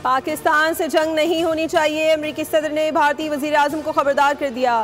पाकिस्तान से जंग नहीं होनी चाहिए, अमरीकी सदर ने भारतीय वजीर आजम को खबरदार कर दिया।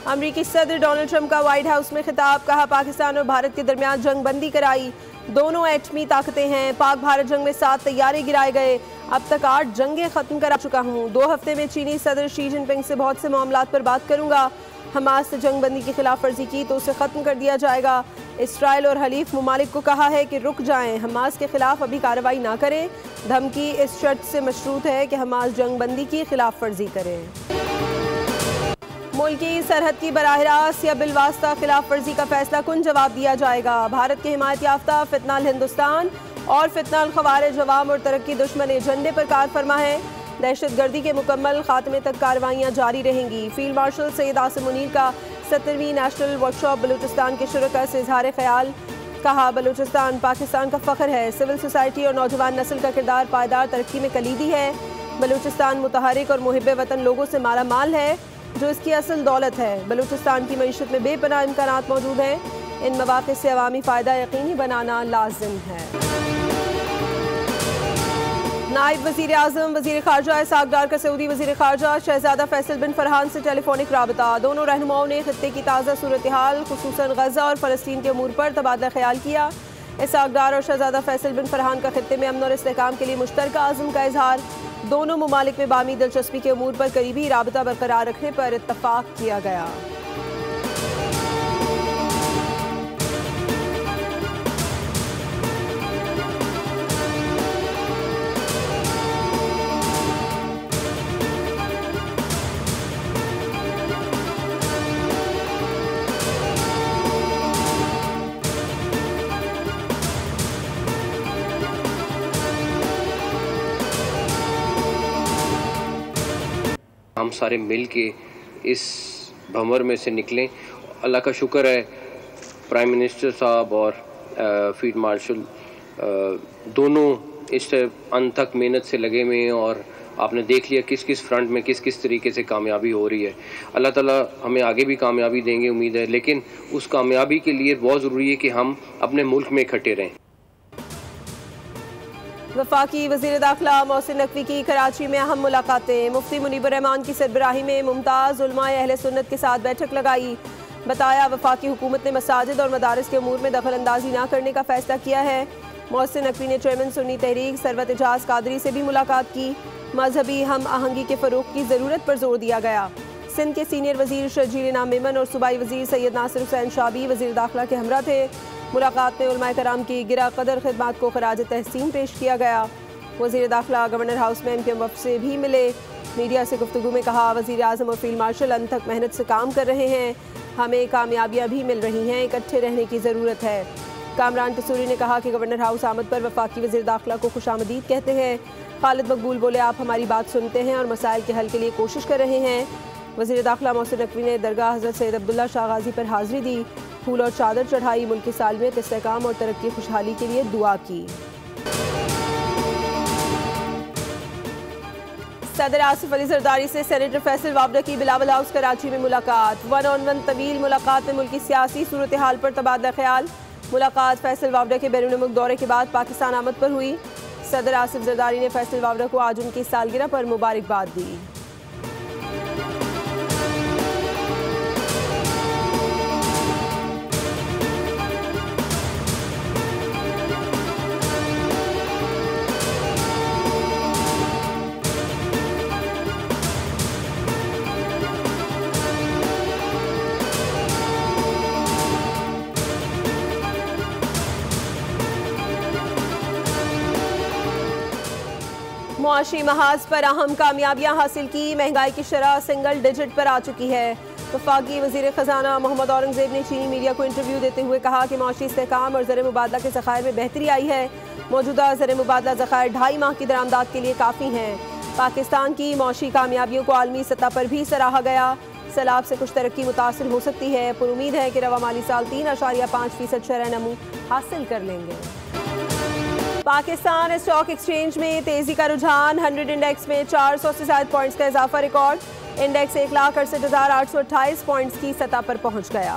अमरीकी सदर डोनाल्ड ट्रंप का व्हाइट हाउस में खिताब, कहा पाकिस्तान और भारत के दरमियान जंग बंदी कराई, दोनों एटमी ताकतें हैं। पाक भारत जंग में 7 तैयारे गिराए गए, अब तक 8 जंगें खत्म करा चुका हूँ। 2 हफ्ते में चीनी सदर शी जिनपिंग से बहुत से मामलात पर बात करूंगा। हमास से जंग बंदी की खिलाफ वर्जी की तो उसे खत्म कर दिया जाएगा। इसराइल और हलीफ ममालिक को कहा है कि रुक जाएं, हमास के खिलाफ अभी कार्रवाई ना करें। धमकी इस शर्त से मशरूत है कि हमास जंग बंदी की खिलाफ वर्जी करें। मुल्की सरहद की बराह रास्त या बिलवास्ता खिलाफ वर्जी का फैसला कुन जवाब दिया जाएगा। भारत के हिमायत याफ्ता फितनाल हिंदुस्तान और फितनाल खवारिज अवाम और तरक्की दुश्मन एजेंडे पर कार फरमा है। दहशतगर्दी के मुकम्मल खात्मे तक कार्रवाइयाँ जारी रहेंगी। फील्ड मार्शल सैयद आसिम मुनीर का 70वीं नेशनल वर्कशॉप बलूचिस्तान के शुरका से इजहार ख्याल, कहा बलूचिस्तान पाकिस्तान का फ़ख्र है। सिविल सोसाइटी और नौजवान नस्ल का किरदार पायदार तरक्की में कलीदी है। बलूचिस्तान मुतहरिक और मुहिब वतन लोगों से माला माल है, जो इसकी असल दौलत है। बलूचिस्तान की मईशत में बेपनाह इम्कानात मौजूद हैं। इन मौक़े से अवामी फ़ायदा यकीनी बनाना लाजिम है। नायब वज़ीर आज़म वज़ीर ख़ारजा इसहाक़ डार का सऊदी वज़ीर ख़ारजा शहज़ादा फैसल बिन फरहान से टेलीफोनिक राबता। दोनों रहनुमाओं ने खित्ते की ताज़ा सूरत हाल खुसूसन गज़ा और फ़लस्तीन के अमूर पर तबादला ख्याल किया। इसहाक़ डार और शहज़ादा फैसल बिन फरहान का खित्ते में अमन और इस्तेहकाम के लिए मुश्तरका आज़म का इजहार। दोनों ममालिक में बामी दिलचस्पी के अमूर पर करीबी राबता बरकरार रखने पर इत्तफ़ाक़ किया गया। हम सारे मिल के इस भंवर में से निकलें। अल्लाह का शुक्र है, प्राइम मिनिस्टर साहब और फील्ड मार्शल दोनों इस अंत तक मेहनत से लगे हुए हैं और आपने देख लिया किस किस फ्रंट में किस किस तरीके से कामयाबी हो रही है। अल्लाह ताला हमें आगे भी कामयाबी देंगे, उम्मीद है। लेकिन उस कामयाबी के लिए बहुत ज़रूरी है कि हम अपने मुल्क में इकट्ठे रहें। वफाकी वज़ीर दाखिला मोहसिन नकवी की कराची में अहम मुलाकातें। मुफ्ती मुनीबुर रहमान की सरबराही में मुमताज़ उलमाए अहले सुन्नत के साथ बैठक लगाई। बताया वफाकी हुकूमत ने मसाजिद और मदारिस के अमूर में दखल अंदाजी न करने का फैसला किया है। मोहसिन नकवी ने चेयरमैन सुन्नी तहरीक सरवत एजाज कादरी से भी मुलाकात की। मजहबी हम आहंगी के फ़रोग़ की ज़रूरत पर जोर दिया गया। सिंध के सीनियर वज़ीर शर्जील इनाम मेमन और सूबाई वज़ीर सैयद नासिर हुसैन शाह भी वज़ीर दाखिला के हमरा थे। मुलाकात में उलमाए कराम की गिरा कदर खिदमात को खराज तहसीन पेश किया गया। वज़ीर दाखिला गवर्नर हाउस में MKM वफ़द से भी मिले। मीडिया से गुफ्तगू में कहा वज़ीर आज़म और फील्ड मार्शल अंत तक मेहनत से काम कर रहे हैं, हमें कामयाबियाँ भी मिल रही हैं, इकट्ठे रहने की ज़रूरत है। कामरान कसूरी ने कहा कि गवर्नर हाउस आमद पर वफाकी वज़ीर दाखिला को खुशामदीद कहते हैं। खालिद मकबूल बोले आप हमारी बात सुनते हैं और मसाइल के हल के लिए कोशिश कर रहे हैं। वज़ीर दाखिला मोहसिन नकवी ने दरगाह हज़रत सैयद अब्दुल्ला शाह गाज़ी पर हाज़िरी दी, फूल और चादर चढ़ाई, मुल्क की सालमियत, इस्तेहकाम और तरक्की खुशहाली के लिए दुआ की। सदर आसिफ अली जरदारी से सेनेटर फैसल वावड़ा की बिलावल हाउस कराची में मुलाकात। 1-on-1 तवील मुलाकात में मुल्की सियासी सूरत हाल पर तबादला ख्याल। मुलाकात फैसल वावड़ा के बैरून मुल्क दौरे के बाद पाकिस्तान आमद पर हुई। सदर आसिफ जरदारी ने फैसल वावड़ा को आज उनकी सालगिरह पर मुबारकबाद दी। मुआशी महाज पर अहम कामयाबियां हासिल की, महंगाई की शरह सिंगल डिजिट पर आ चुकी है। वफाकी वज़ीर ख़जाना मोहम्मद औरंगज़ेब ने चीनी मीडिया को इंटरव्यू देते हुए कहा कि मुआशी इस्तेहकाम और ज़र मुबादला के ज़खायर में बेहतरी आई है। मौजूदा ज़र मुबादला ज़खायर 2.5 माह की दरामदाद के लिए काफ़ी हैं। पाकिस्तान की मुआशी कामयाबियों को आलमी सतह पर भी सराहा गया। सैलाब से कुछ तरक्की मुतासिर हो सकती है। पर उम्मीद है कि रवा माली साल 3.5% शरह नमू हासिल कर लेंगे। पाकिस्तान स्टॉक एक्सचेंज में तेजी का रुझान, 100 इंडेक्स में 400 से ज़ायद पॉइंट्स का इजाफा रिकॉर्ड। इंडेक्स 1,68,828 पॉइंट्स की सतह पर पहुंच गया।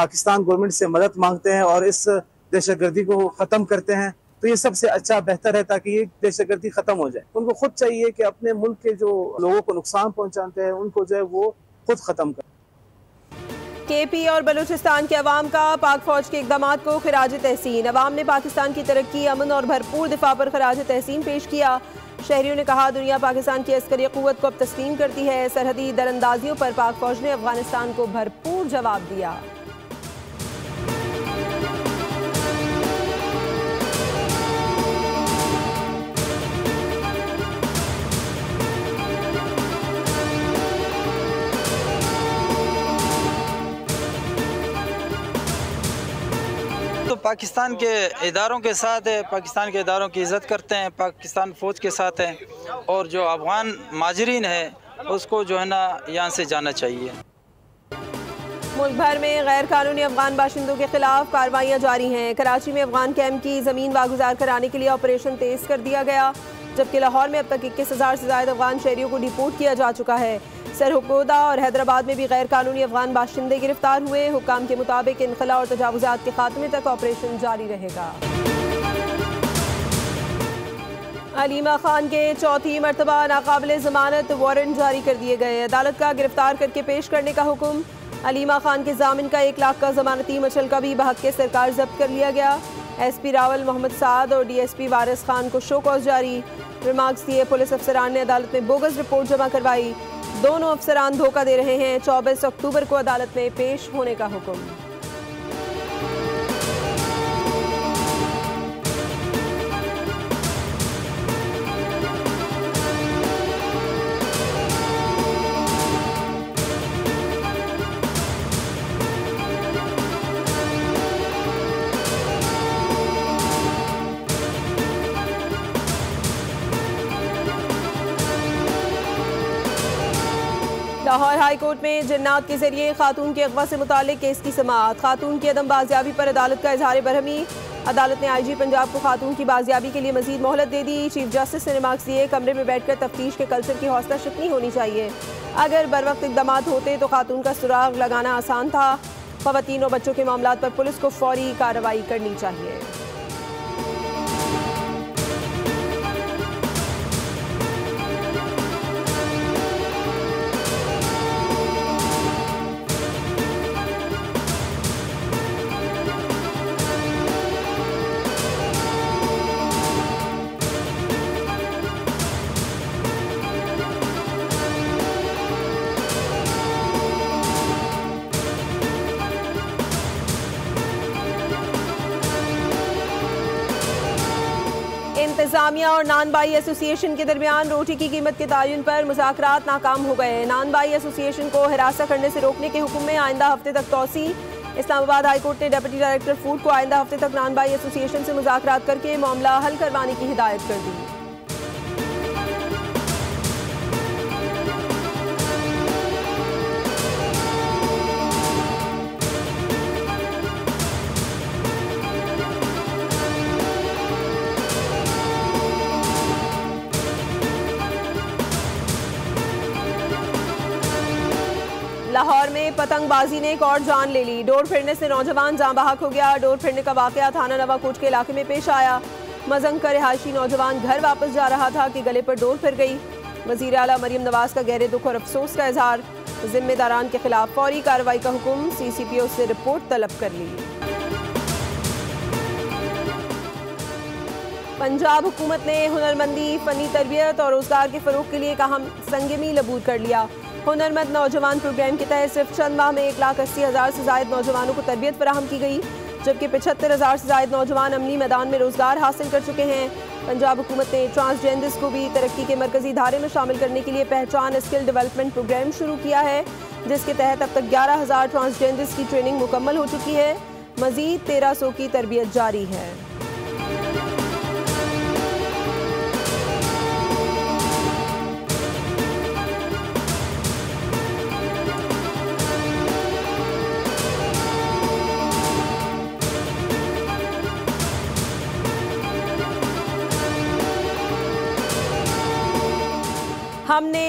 पाकिस्तान गवर्नमेंट से मदद मांगते हैं और इस दहशतगर्दी को खत्म करते हैं तो ये सबसे अच्छा बेहतर है ताकि ये दहशतगर्दी खत्म हो जाए। उनको खुद चाहिए कि अपने मुल्क के जो लोगों को नुकसान पहुंचाते हैं उनको जो है वो खुद खत्म करें। केपी और बलूचिस्तान के अवाम का पाक फौज के इकदामात को खराज तहसीन। अवाम ने पाकिस्तान की तरक्की, अमन और भरपूर दिफा पर खराज तहसीन पेश किया। शहरियों ने कहा दुनिया पाकिस्तान की अस्करी क़ुव्वत को अब तस्लीम करती है। सरहदी दरअंदाजियों पर पाक फौज ने अफगानिस्तान को भरपूर जवाब दिया। तो पाकिस्तान के इदारों के साथ है, पाकिस्तान के इदारों की इज़्ज़त करते हैं, पाकिस्तान फ़ौज के साथ हैं और जो अफ़गान माजरीन है उसको जो है ना यहाँ से जाना चाहिए। मुल्क भर में गैर कानूनी अफगान बाशिंदों के खिलाफ कार्रवाइयाँ जारी हैं। कराची में अफगान कैंप की ज़मीन वागुजार कराने के लिए ऑपरेशन तेज़ कर दिया गया, जबकि लाहौर में अब तक 21,000 से ज़्यादा अफगान शहरियों को डिपोर्ट किया जा चुका है। सरहगोदा और हैदराबाद में भी गैर कानूनी अफगान बाशिंदे गिरफ्तार हुए। हुक्काम के मुताबिक इनखला और तजावुजात के खात्मे तक ऑपरेशन जारी रहेगा। अलीमा खान के चौथी मरतबा नाकाबिले ज़मानत वारंट जारी कर दिए गए। अदालत का गिरफ्तार करके पेश करने का हुक्म। अलीमा खान के जामिन का 1 लाख का जमानती मुचलका भी बहक़ सरकार जब्त कर लिया गया। SP रावल मोहम्मद साद और DSP वारिस खान को शो कॉज जारी। रिमार्क्स दिए पुलिस अफसरान ने अदालत में बोगस रिपोर्ट जमा करवाई। दोनों अफसरान धोखा दे रहे हैं। 24 अक्टूबर को अदालत में पेश होने का हुक्म। लाहौर हाई कोर्ट में जन्नात के जरिए खातून के अगवा से मुतालिक केस की समाअत। खातून की अदम बाजियाबी पर अदालत का इजहार बरहमी। अदालत ने IG पंजाब को खातून की बाजियाबी के लिए मजीद मोहलत दे दी। चीफ जस्टिस ने रिमार्क्स दिए कमरे में बैठकर तफ्तीश के कल्चर की हौसला शिकनी होनी चाहिए। अगर बर वक्त इक़दामात होते तो खातून का सुराग लगाना आसान था। ख़वातीन और बच्चों के मामलात पर पुलिस को फौरी कार्रवाई करनी चाहिए। इंतजामिया और नानबाई एसोसिएशन के दरमियान रोटी की कीमत के तयन पर मुज़ाकरात नाकाम हो गए। नानबाई एसोसिएशन को हिरासा करने से रोकने के हुक्म में आइंदा हफ्ते तक तौसी। इस्लामाबाद हाई कोर्ट ने डिप्टी डायरेक्टर फूड को आइंदा हफ्ते तक नानबाई एसोसिएशन से मुज़ाकरात करके मामला हल करवाने की हिदायत कर दी। लाहौर में पतंगबाजी ने एक और जान ले ली। डोर फिरने से नौजवान जाँ बहक हो गया। डोर फिरने का वाकया थाना नवाकोट के इलाके में पेश आया। मजंग का रिहायशी नौजवान घर वापस जा रहा था कि गले पर डोर फिर गई। वज़ीर आला मरीम नवाज का गहरे दुख और अफसोस का इजहार। जिम्मेदारान के खिलाफ फौरी कार्रवाई का हुक्म। CCPO से रिपोर्ट तलब कर ली। पंजाब हुकूमत ने हुनरमंदी, फनी तरबियत और रोजगार के फरोग के लिए एक अहम संगमी लबूर कर लिया। हुनरमंद नौजवान प्रोग्राम के तहत सिर्फ चंद माह में 1,80,000 से ज़ायद नौजवानों को तरबियत फराहम की गई, जबकि 75,000 से ज़ायद नौजवान अमली मैदान में रोजगार हासिल कर चुके हैं। पंजाब हुकूमत ने ट्रांसजेंडर्स को भी तरक्की के मरकजी धारे में शामिल करने के लिए पहचान स्किल डेवलपमेंट प्रोग्राम शुरू किया है, जिसके तहत अब तक 11,000 ट्रांसजेंडर्स की ट्रेनिंग मुकम्मल हो चुकी है। मजीद 1,300 की तरबियत जारी है।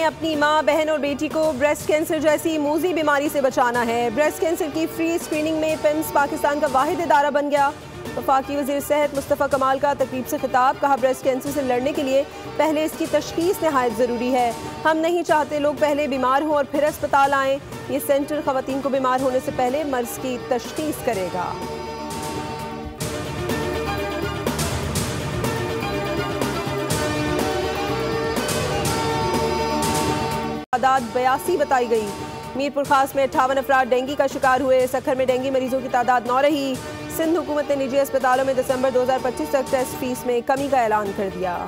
अपनी माँ, बहन और बेटी को ब्रेस्ट कैंसर जैसी मूजी बीमारी से बचाना है। ब्रेस्ट कैंसर की फ्री स्क्रीनिंग में पिम्स पाकिस्तान का वाहिद इदारा बन गया। वफाकी वज़ीर सेहत मुस्तफ़ा कमाल का तकरीब से खिताब, कहा ब्रेस्ट कैंसर से लड़ने के लिए पहले इसकी तशख़ीस नहायत ज़रूरी है। हम नहीं चाहते लोग पहले बीमार हों और फिर अस्पताल आएँ। ये सेंटर ख़वातीन को बीमार होने से पहले मर्ज़ की तशख़ीस करेगा। तादाद 82 बताई गई। मीरपुर खास में 58 अफराद डेंगू का शिकार हुए। सखर में डेंगू मरीजों की तादाद 9 रही। सिंध हुकूमत ने निजी अस्पतालों में दिसंबर 2025 तक टेस्ट फीस में कमी का ऐलान कर दिया।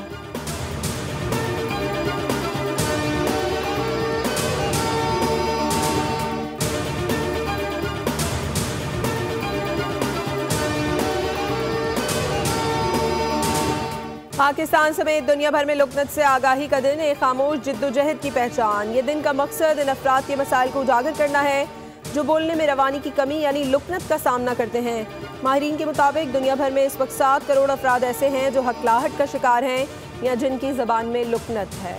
पाकिस्तान समेत दुनिया भर में लुकनत से आगाही का दिन, एक खामोश जिद्दोजहद की पहचान। ये दिन का मकसद इन अफराद के मसाइल को उजागर करना है जो बोलने में रवानी की कमी यानी लुकनत का सामना करते हैं। माहिरीन के मुताबिक दुनिया भर में इस वक्त 7 करोड़ अफराद ऐसे हैं जो हकलाहट का शिकार हैं या जिनकी ज़बान में लुकनत है।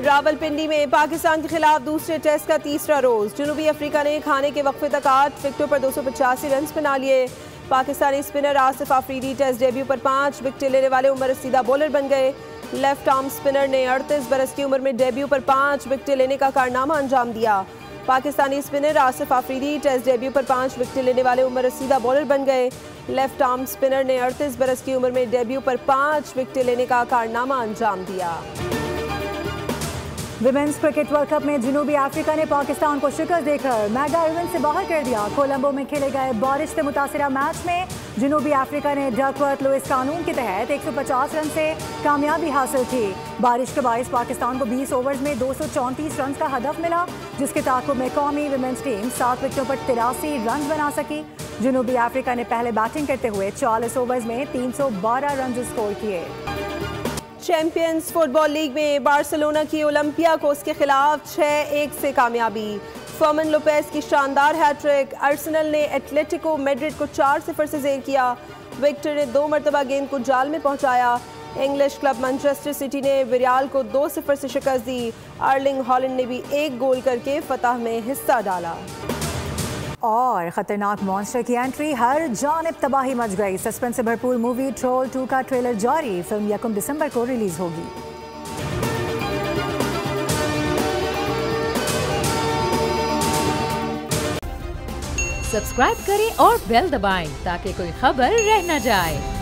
रावलपिंडी में पाकिस्तान के खिलाफ दूसरे टेस्ट का तीसरा रोज। जनूबी अफ्रीका ने खाने के वक्फे तक 8 विकेटों पर 285 रन बना लिए। Pakistani spinner Asif Afridi test debut पर 5 विकेटें लेने वाले उमर रसीदा बॉलर बन गए। लेफ्ट आर्म स्पिनर ने 38 बरस की उम्र में डेब्यू पर 5 विकेटें लेने का कारनामा अंजाम दिया। Pakistani spinner Asif Afridi test debut पर 5 विकेटें लेने वाले उमर रसीदा बॉलर बन गए। लेफ्ट आर्म स्पिनर ने 38 बरस की उम्र में डेब्यू पर 5 विकेटें लेने का कारनामा अंजाम दिया। विमेंस क्रिकेट वर्ल्ड कप में जनूबी अफ्रीका ने पाकिस्तान को शिकस्त देकर मेगा इवेंट से बाहर कर दिया। कोलंबो में खेले गए बारिश से मुतासिरा मैच में जनूबी अफ्रीका ने डकवर्थ लुइस कानून के तहत 150 रन से कामयाबी हासिल की। बारिश के बायस पाकिस्तान को 20 ओवर्स में 234 रन का हदफ मिला, जिसके ताक़ुब में कौमी विमेंस टीम 7 विकेटों पर 83 रन बना सकी। जनूबी अफ्रीका ने पहले बैटिंग करते हुए 40 ओवर्स में 312 रन स्कोर किए। चैंपियंस फुटबॉल लीग में बार्सिलोना की ओलंपियाकोस के खिलाफ 6-1 से कामयाबी। फर्मिन लोपेज की शानदार हैट्रिक। आर्सेनल ने एटलेटिको मैड्रिड को 4-0 से ज़ेर किया। विक्टर ने 2 मरतबा गेंद को जाल में पहुंचाया। इंग्लिश क्लब मैनचेस्टर सिटी ने विरियाल को 2-0 से शिकस्त दी। अर्लिंग हॉलैंड ने भी 1 गोल करके फतह में हिस्सा डाला। और खतरनाक मॉन्स्टर की एंट्री, हर जानिब तबाही मच गई। सस्पेंस से भरपूर मूवी ट्रोल 2 का ट्रेलर जारी। फिल्म 1 दिसंबर को रिलीज होगी। सब्सक्राइब करें और बेल दबाएं ताकि कोई खबर रह न जाए।